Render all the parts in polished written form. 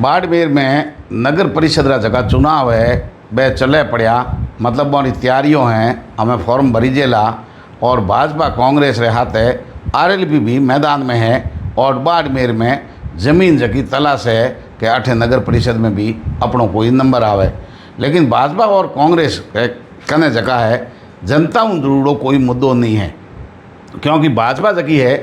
बाड़मेर में नगर परिषद का जगह चुनाव है वह चले पड़ा, मतलब बहुत तैयारियों हैं, हमें फॉर्म भरी जेला और भाजपा कांग्रेस रे हाथे आरएलपी भी मैदान में है और बाड़मेर में ज़मीन जकी तलाश है कि अठे नगर परिषद में भी अपनों कोई नंबर आवे। लेकिन भाजपा और कांग्रेस के कने जगह है जनता जुड़ो कोई मुद्दों नहीं है, क्योंकि भाजपा जकी है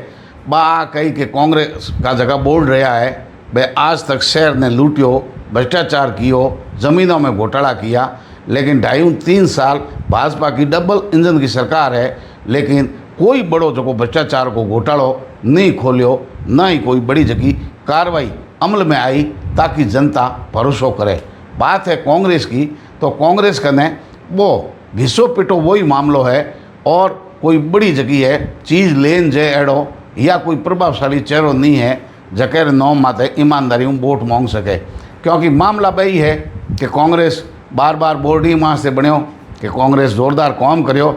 बा कही कि कांग्रेस का जगह बोल रहा है वह आज तक शहर ने लूटियो, भ्रष्टाचार कियो, ज़मीनों में घोटाला किया। लेकिन 2.5-3 साल भाजपा की डबल इंजन की सरकार है, लेकिन कोई बड़ो जो भ्रष्टाचार को घोटालो नहीं खोलियो, न ही कोई बड़ी जगह कार्रवाई अमल में आई ताकि जनता भरोसा करे। बात है कांग्रेस की, तो कांग्रेस कने वो घिसो पिटो वही मामलो है और कोई बड़ी जगह है चीज़ लेन जे एड़ो या कोई प्रभावशाली चेहरो नहीं है जकेर नौ माते ईमानदारी वोट मांग सके। क्योंकि मामला वही है कि कांग्रेस बार बार बोर्डी माँ से बनो कि कांग्रेस ज़ोरदार काम करो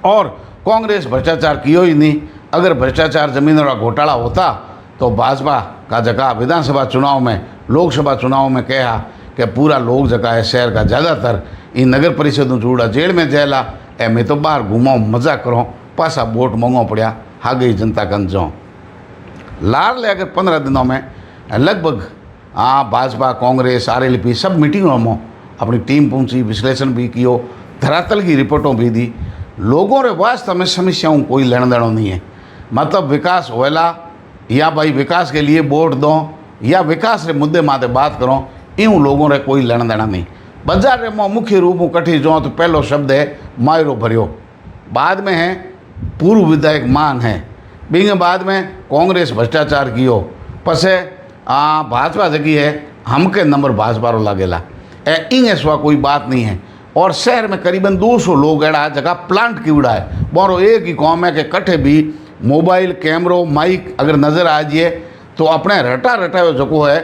और कांग्रेस भ्रष्टाचार कियो ही नहीं। अगर भ्रष्टाचार ज़मीनों का घोटाला होता तो भाजपा का जगह विधानसभा चुनाव में, लोकसभा चुनाव में कहा कि पूरा लोग जगह है शहर का ज़्यादातर इन नगर परिषद जुड़ा जेल में जाएला, ए मैं तो बाहर घूमो मजा करो, पासा वोट मांगो पड़ा, हा गई जनता कन जाओ लार ले। अगर 15 दिनों में लगभग भाजपा कांग्रेस आरएलपी सब मीटिंगों में अपनी टीम पहुंची, विश्लेषण भी कियो, धरातल की रिपोर्टों भी दी। लोगों रे वास्तव में समस्याओं कोई लेना देना नहीं है, मतलब विकास होएला या भाई विकास के लिए वोट दो या विकास रे मुद्दे माते बात करो, यूँ लोगों रे कोई लेना देना नहीं। बाजार रे मुख्य रूप में कठी जो तो पहलो शब्द है मायरो भरियो, बाद में है पूर्व विधायक मान है, बिंग बाद में कांग्रेस भ्रष्टाचार कियो, पसे भाजपा जगी है हमके नंबर भाजपा रो लागेला, इंगे सिवा कोई बात नहीं है। और शहर में करीबन 200 लोग एड़ा जगह प्लांट की उड़ा है, बोरो एक ही कौम है कि कट्ठे भी मोबाइल कैमरो माइक अगर नज़र आ जाए तो अपने रटा रटा जो है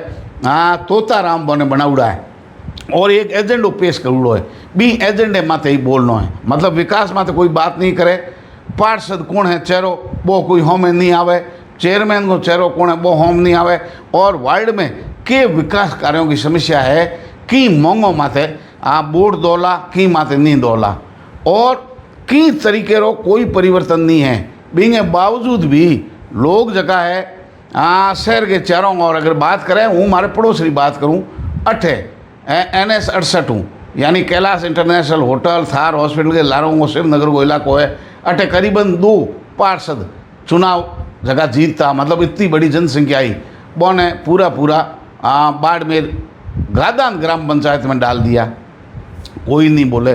तोता राम बने बनाउड़ा है और एक एजेंडो पेश करूड़ो है, बी एजेंडे माते ही बोलना है, मतलब विकास माते कोई बात नहीं करे। पार्षद कौन है चेहरो वो कोई होम में नहीं आवे, चेयरमैन को चेहरो कौन है वो होम नहीं आवे, और वार्ड में के विकास कार्यों की समस्या है कि मोंगो माते वोट दोला की माते नहीं दोला और की तरीके रो कोई परिवर्तन नहीं है। बिंगे बावजूद भी लोग जगह है शहर के चारों और अगर बात करें, हूँ हमारे पड़ोस की बात करूँ, अठे NS 68 हूँ यानी Kailash international hotel Thar hospital के लारों शिवनगर को इलाको है, अठे करीबन 2 पार्षद चुनाव जगह जीतता, मतलब इतनी बड़ी जनसंख्या आई बोने पूरा बाड़मेर गादान ग्राम पंचायत में डाल दिया, कोई नहीं बोले।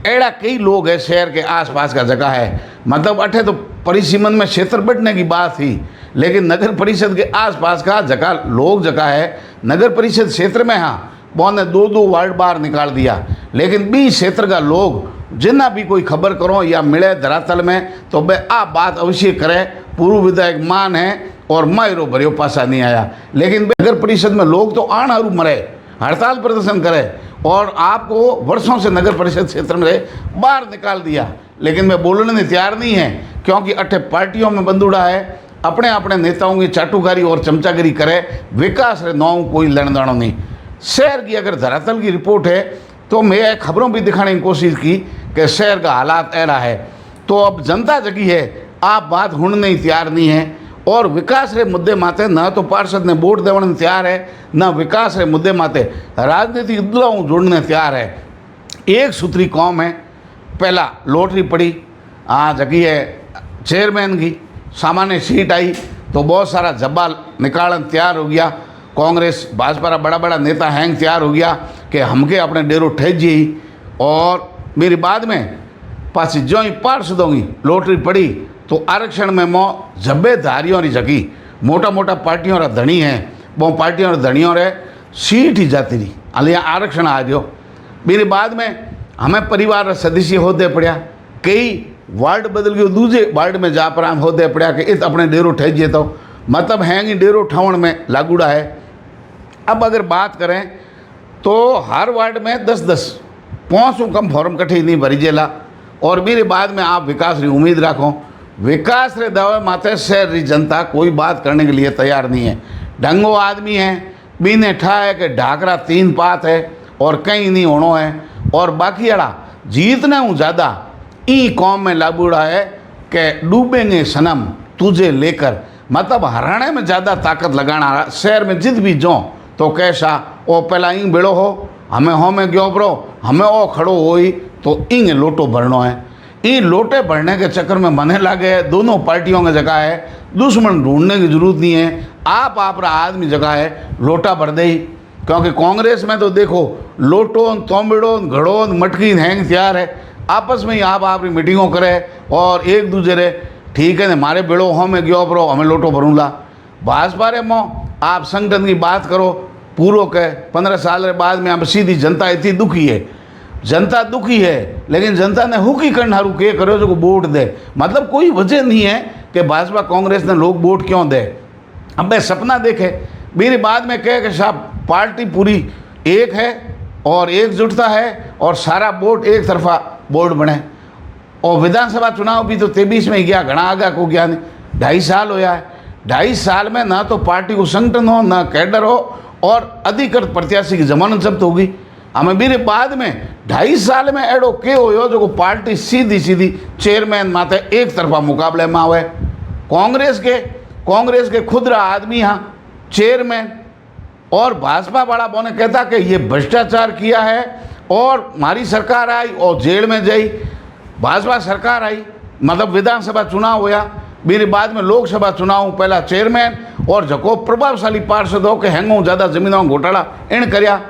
एड़ा कई लोग है शहर के आसपास का जगह है, मतलब अठे तो परिसीमन में क्षेत्र बढ़ने की बात थी, लेकिन नगर परिषद के आसपास का जगह लोग जगह है नगर परिषद क्षेत्र में, हाँ बोने 2-2 वार्ड बाहर निकाल दिया। लेकिन 20 क्षेत्र का लोग जिन्ना भी कोई खबर करो या मिले धरातल में तो वे आप बात अवश्य करे, पूर्व विधायक मान है और मायरो भरियो पासा नहीं आया। लेकिन नगर परिषद में लोग तो आण हरू मरे, हड़ताल प्रदर्शन करे और आपको वर्षों से नगर परिषद क्षेत्र में बाहर निकाल दिया। लेकिन मैं बोलने में तैयार नहीं है, क्योंकि अठे पार्टियों में बंदूड़ा है, अपने अपने नेताओं की चाटुकारी और चमचागिरी करे, विकास रे नौ कोई लेन देना नहीं। शहर की अगर धरातल की रिपोर्ट है तो मैं खबरों भी दिखाने की कोशिश की कि शहर का हालात ऐसा है, तो अब जनता जगी है आप बात ढूंढने ही तैयार नहीं है और विकास रे मुद्दे माते न तो पार्षद ने वोट देने में तैयार है, न विकास रे मुद्दे माते राजनीतिक दुलाओं जोड़ने तैयार है। एक सूत्री कौम है, पहला लॉटरी पड़ी जगी है चेयरमैन की, सामान्य सीट आई तो बहुत सारा जब्बा निकालन तैयार हो गया, कांग्रेस भाजपा का बड़ा बड़ा नेता हैंग तैयार हो गया कि हमके अपने डेरो ठेज जी। और मेरी बाद में पास जो ही पार्षदों की लॉटरी पड़ी तो आरक्षण में मो जब्बेदारियों की जगी मोटा मोटा पार्टियों रा धनी है, वो पार्टियों रा धनियों रे सीट ही जाती रही, अलिया आरक्षण आ गयो। मेरी बाद में हमें परिवार रा सदस्य होते पड़ा, कई वार्ड बदल गयो, दूसरे वार्ड में जा पर होते पड़ा कि इत अपने डेरो ठेजिए, तो मतलब हैंगी डेरो ठावण में लागूड़ा है। अब अगर बात करें तो हर वार्ड में 10-10 500 कम फॉर्म कट्ठे नहीं भरी जेला और मेरे बाद में आप विकास री उम्मीद रखो। विकास रे दावे माते शहर री जनता कोई बात करने के लिए तैयार नहीं है। ढंगो आदमी है बीने ठाए कि ढाकरा 3 पात है और कहीं नहीं होनो है। और बाकी अड़ा जीतना हूँ ज़्यादा ई कौम में लागूड़ा है कि डूबेंगे सनम तुझे लेकर, मतलब हराने में ज़्यादा ताकत लगाना। शहर में जिद भी जो तो कैसा ओ पहला इंग बेड़ो हो, हमें हो में गयो बरो, हमें ओ खड़ो होई तो इंग लोटो भरनो है। ई लोटे भरने के चक्कर में मने लगे दोनों पार्टियों में जगह है, दुश्मन ढूंढने की जरूरत नहीं है, आप रा आदमी जगह है लोटा भर दे। क्योंकि कांग्रेस में तो देखो लोटोन तोमड़ोन घड़ोन मटकी हैंग तैयार है, आपस में ही आप अपनी मीटिंगों करे और एक दूसरे ठीक है मारे बेड़ो हो में गयो बरो, हमें लोटो भरूंगा। भाजपा रे मो आप संगठन की बात करो पूरो के 15 साल के बाद में अब सीधी जनता इतनी दुखी है, जनता दुखी है, लेकिन जनता ने हुकी करना रू के करो जो वोट दे, मतलब कोई वजह नहीं है कि भाजपा कांग्रेस ने लोग वोट क्यों दे। अब मैं सपना देखे मेरी बाद में कहे कि साहब पार्टी पूरी एक है और एकजुटता है और सारा वोट एक तरफा बोर्ड बने। और विधानसभा चुनाव भी तो 23 में गया, घना आगा को गया नहीं, 2.5 साल होया है। 2.5 साल में ना तो पार्टी को संगठन हो ना कैडर हो और अधिकृत प्रत्याशी की जमानत जब्त होगी। हमें मेरे बाद में 2.5 साल में एडो के हो जो पार्टी सीधी सीधी चेयरमैन माते एक तरफा मुकाबले में आवे। कांग्रेस के खुदरा आदमी यहाँ चेयरमैन और भाजपा वाला बोने कहता कि ये भ्रष्टाचार किया है और हमारी सरकार आई और जेल में गई। भाजपा सरकार आई मतलब विधानसभा चुनाव होया, मेरे बाद में लोकसभा चुनाव पहला चेयरमैन और जको प्रभावशाली पार्षद हो के हैंगो ज़्यादा जमीनों घोटाला इन करया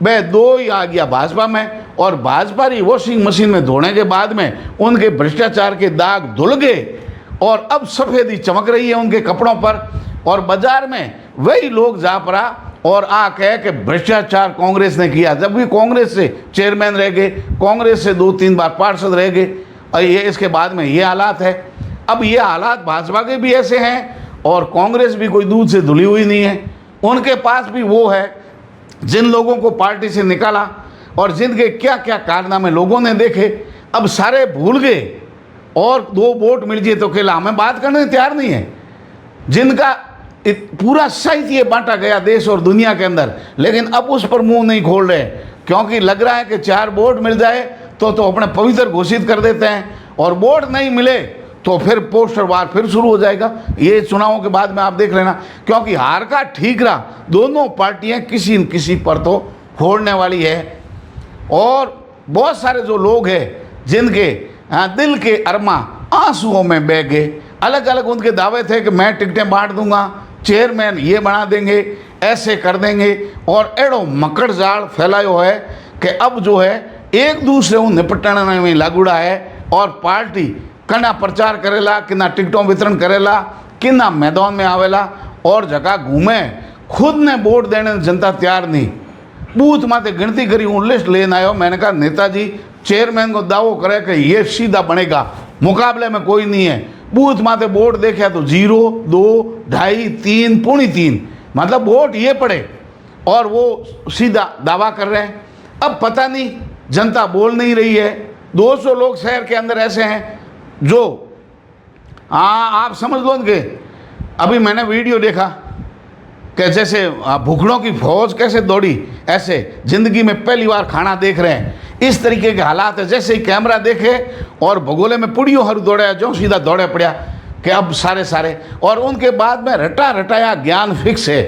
बे दो ही आ गया भाजपा में। और भाजपा की वॉशिंग मशीन में धोने के बाद में उनके भ्रष्टाचार के दाग धुल गए और अब सफ़ेदी चमक रही है उनके कपड़ों पर। और बाजार में वही लोग जा पड़ा और आ कह के भ्रष्टाचार कांग्रेस ने किया, जब भी कांग्रेस से चेयरमैन रह गए, कांग्रेस से 2-3 बार पार्षद रह गए और ये इसके बाद में ये हालात है। अब ये हालात भाजपा के भी ऐसे हैं और कांग्रेस भी कोई दूध से धुली हुई नहीं है। उनके पास भी वो है जिन लोगों को पार्टी से निकाला और जिनके क्या क्या कारनामे लोगों ने देखे, अब सारे भूल गए और 2 वोट मिल जाए तो अकेला हमें बात करने तैयार नहीं है। जिनका पूरा साहित्य बांटा गया देश और दुनिया के अंदर, लेकिन अब उस पर मुंह नहीं खोल रहे क्योंकि लग रहा है कि 4 वोट मिल जाए तो अपने पवित्र घोषित कर देते हैं और वोट नहीं मिले तो फिर पोस्टर वार फिर शुरू हो जाएगा। ये चुनावों के बाद में आप देख लेना, क्योंकि हार का ठीक रहा दोनों पार्टियां किसी न किसी पर तो फोड़ने वाली है। और बहुत सारे जो लोग हैं जिनके दिल के अरमा आंसुओं में बह गए, अलग अलग उनके दावे थे कि मैं टिकटें बांट दूंगा, चेयरमैन ये बना देंगे, ऐसे कर देंगे, और एड़ो मकड़ जाल फैलायो है कि अब जो है एक दूसरे को निपटने में लागूड़ा है और पार्टी कना प्रचार करेला, किना टिकटों वितरण करेला, किना मैदान में आवेला और जगह घूमे, खुद ने वोट देने जनता तैयार नहीं। बूथ माते गिनती करी हूँ, लिस्ट लेने आयो, मैंने कहा नेताजी चेयरमैन को दावो करे कि ये सीधा बनेगा, मुकाबले में कोई नहीं है। बूथ माते वोट देखा तो 0, 2, 2.5, 3, पौनी 3, मतलब वोट ये पड़े और वो सीधा दावा कर रहे हैं। अब पता नहीं जनता बोल नहीं रही है। 200 लोग शहर के अंदर ऐसे हैं जो आप समझ लो कि अभी मैंने वीडियो देखा कि जैसे भूखड़ों की फौज कैसे दौड़ी, ऐसे ज़िंदगी में पहली बार खाना देख रहे हैं, इस तरीके के हालात है। जैसे ही कैमरा देखे और भगोले में पुड़ियों हर दौड़े जो सीधा दौड़े पड़ा कि अब सारे और उनके बाद में रटाया ज्ञान फिक्स है।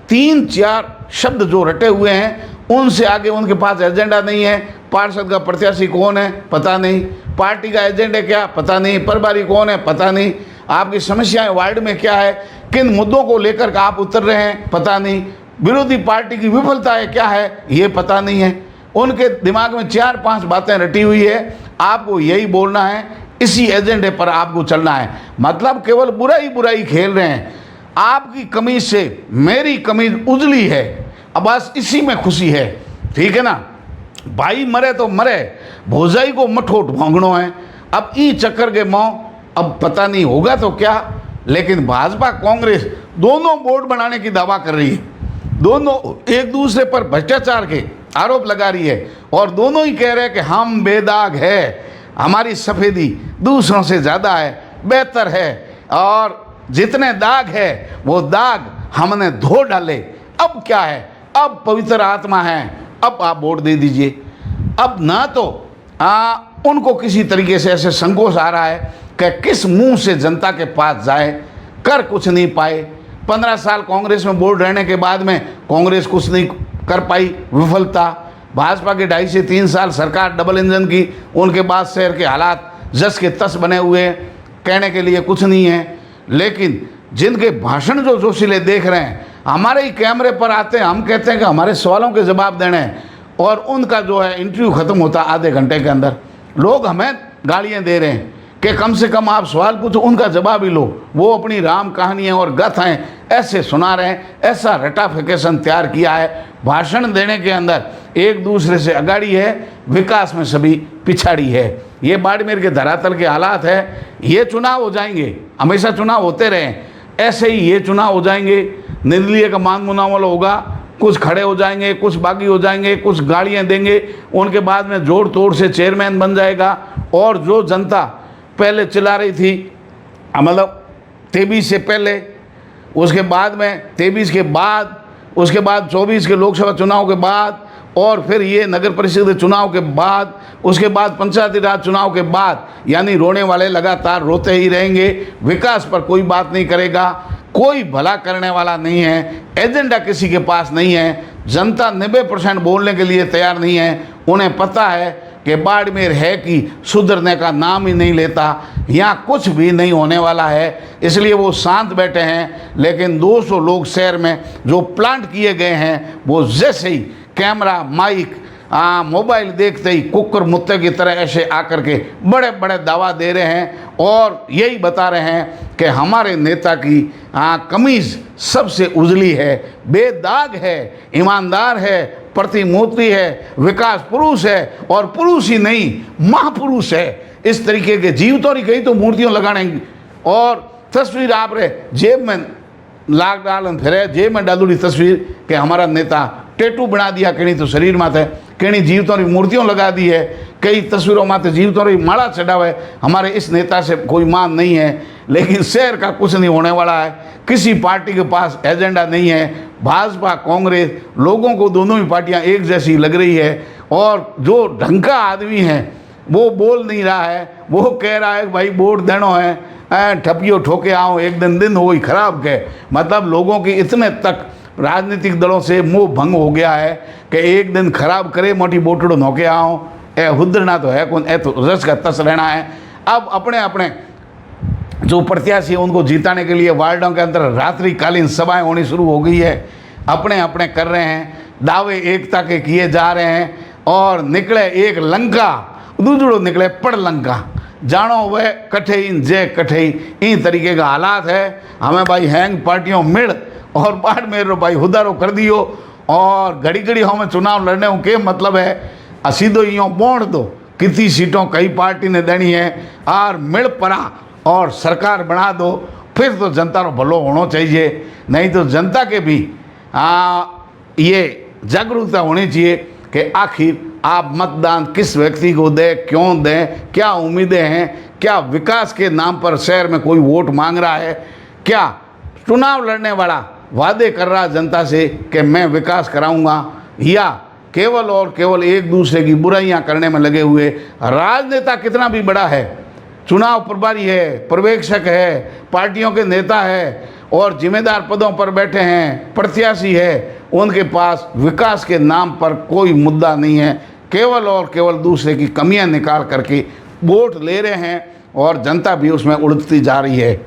3-4 शब्द जो रटे हुए हैं उनसे आगे उनके पास एजेंडा नहीं है। पार्षद का प्रत्याशी कौन है पता नहीं, पार्टी का एजेंडा क्या पता नहीं, प्रभारी कौन है पता नहीं, आपकी समस्याएं वार्ड में क्या है, किन मुद्दों को लेकर आप उतर रहे हैं पता नहीं, विरोधी पार्टी की विफलताएं क्या है ये पता नहीं है। उनके दिमाग में 4-5 बातें रटी हुई है, आपको यही बोलना है, इसी एजेंडे पर आपको चलना है। मतलब केवल बुराई खेल रहे हैं। आपकी कमीज से मेरी कमीज उजली है, अब बस इसी में खुशी है, ठीक है ना। भाई मरे तो मरे, भोजाई को मठोट भोंगनो है। अब ई चक्कर के मौ अब पता नहीं होगा तो क्या, लेकिन भाजपा कांग्रेस दोनों बोर्ड बनाने की दावा कर रही है, दोनों एक दूसरे पर भ्रष्टाचार के आरोप लगा रही है और दोनों ही कह रहे हैं कि हम बेदाग है, हमारी सफ़ेदी दूसरों से ज़्यादा है, बेहतर है, और जितने दाग है वो दाग हमने धो डाले। अब क्या है, अब पवित्र आत्मा है, अब आप वोट दे दीजिए। अब ना तो उनको किसी तरीके से ऐसे संकोच आ रहा है कि किस मुंह से जनता के पास जाए, कर कुछ नहीं पाए। 15 साल कांग्रेस में बोर्ड रहने के बाद में कांग्रेस कुछ नहीं कर पाई, विफलता। भाजपा के 2.5 से 3 साल सरकार डबल इंजन की, उनके बाद शहर के हालात जस के तस बने हुए हैं, कहने के लिए कुछ नहीं है। लेकिन जिनके भाषण जो जोशीले देख रहे हैं, हमारे ही कैमरे पर आते हैं, हम कहते हैं कि हमारे सवालों के जवाब देने हैं, और उनका जो है इंटरव्यू ख़त्म होता आधे घंटे के अंदर। लोग हमें गालियां दे रहे हैं कि कम से कम आप सवाल पूछो, उनका जवाब ही लो। वो अपनी राम कहानियाँ और गाथाएँ ऐसे सुना रहे हैं, ऐसा रटाफिकेशन तैयार किया है। भाषण देने के अंदर एक दूसरे से अगाड़ी है, विकास में सभी पिछाड़ी है। ये बाड़मेर के धरातल के हालात है। ये चुनाव हो जाएंगे, हमेशा चुनाव होते रहे, ऐसे ही ये चुनाव हो जाएंगे। निर्दलीय का मान मुनावल होगा, कुछ खड़े हो जाएंगे, कुछ बागी हो जाएंगे, कुछ गालियाँ देंगे, उनके बाद में जोड़ तोड़ से चेयरमैन बन जाएगा। और जो जनता पहले चिल्ला रही थी, मतलब 23 से पहले, उसके बाद में 23 के बाद, उसके बाद 24 के लोकसभा चुनाव के बाद, और फिर ये नगर परिषद चुनाव के बाद, उसके बाद पंचायती राज चुनाव के बाद, यानी रोने वाले लगातार रोते ही रहेंगे। विकास पर कोई बात नहीं करेगा, कोई भला करने वाला नहीं है, एजेंडा किसी के पास नहीं है। जनता 90% बोलने के लिए तैयार नहीं है। उन्हें पता है कि बाड़मेर है कि सुधरने का नाम ही नहीं लेता, यहाँ कुछ भी नहीं होने वाला है, इसलिए वो शांत बैठे हैं। लेकिन 200 लोग शहर में जो प्लांट किए गए हैं, वो जैसे ही कैमरा, माइक, मोबाइल देखते ही कुकर मुत्ते की तरह ऐसे आकर के बड़े बड़े दावा दे रहे हैं और यही बता रहे हैं कि हमारे नेता की कमीज़ सबसे उजली है, बेदाग है, ईमानदार है, प्रतिमूर्ति है, विकास पुरुष है, और पुरुष ही नहीं महापुरुष है। इस तरीके के जीव तो नहीं, कहीं तो मूर्तियों लगाने और तस्वीर आप रहे जेब में लाग डालन फिर जेब में डालूड़ी तस्वीर कि हमारा नेता टेटू बना दिया, कहीं तो शरीर माथे, कहीं जीवतों की मूर्तियों लगा दी है, कई तस्वीरों माथे जीवतों की माला चढ़ावा है। हमारे इस नेता से कोई मान नहीं है। लेकिन शहर का कुछ नहीं होने वाला है, किसी पार्टी के पास एजेंडा नहीं है। भाजपा कांग्रेस लोगों को दोनों ही पार्टियां एक जैसी लग रही है, और जो ढंग का आदमी है वो बोल नहीं रहा है। वो कह रहा है भाई वोट देनो है, ठपियो ठोके आओ, एक दिन हो ही खराब के। मतलब लोगों की इतने तक राजनीतिक दलों से मोह भंग हो गया है कि एक दिन खराब करे मोटी बोटड़ो नौके आओ, ए हुद्रना तो है कौन, ए तो रस का तस रहना है। अब अपने अपने जो प्रत्याशी उनको जिताने के लिए वार्डों के अंदर रात्रिकालीन सभाएं होनी शुरू हो गई है, अपने अपने कर रहे हैं, दावे एकता के किए जा रहे हैं, और निकले एक लंका, दूसरो निकले पड़ लंका, जानो वह कठे इन जय कठे इन तरीके का हालात है। हमें भाई हैंग पार्टियों मिल और बाड़मेर रो भाई हुदारो कर दियो, और घड़ी घड़ी हमें चुनाव लड़ने को के मतलब है, सीधो यूँ बोड़ दो कितनी सीटों कई पार्टी ने देनी है, और मिल पड़ा और सरकार बना दो, फिर तो जनता को भलो होना चाहिए। नहीं तो जनता के भी ये जागरूकता होनी चाहिए कि आखिर आप मतदान किस व्यक्ति को दें, क्यों दें, क्या उम्मीदें हैं, क्या विकास के नाम पर शहर में कोई वोट मांग रहा है, क्या चुनाव लड़ने वाला वादे कर रहा जनता से कि मैं विकास कराऊंगा, या केवल और केवल एक दूसरे की बुराइयां करने में लगे हुए। राजनेता कितना भी बड़ा है, चुनाव प्रभारी है, पर्यवेक्षक है, पार्टियों के नेता है, और जिम्मेदार पदों पर बैठे हैं, प्रत्याशी है, उनके पास विकास के नाम पर कोई मुद्दा नहीं है। केवल और केवल दूसरे की कमियां निकाल करके वोट ले रहे हैं, और जनता भी उसमें उड़ती जा रही है।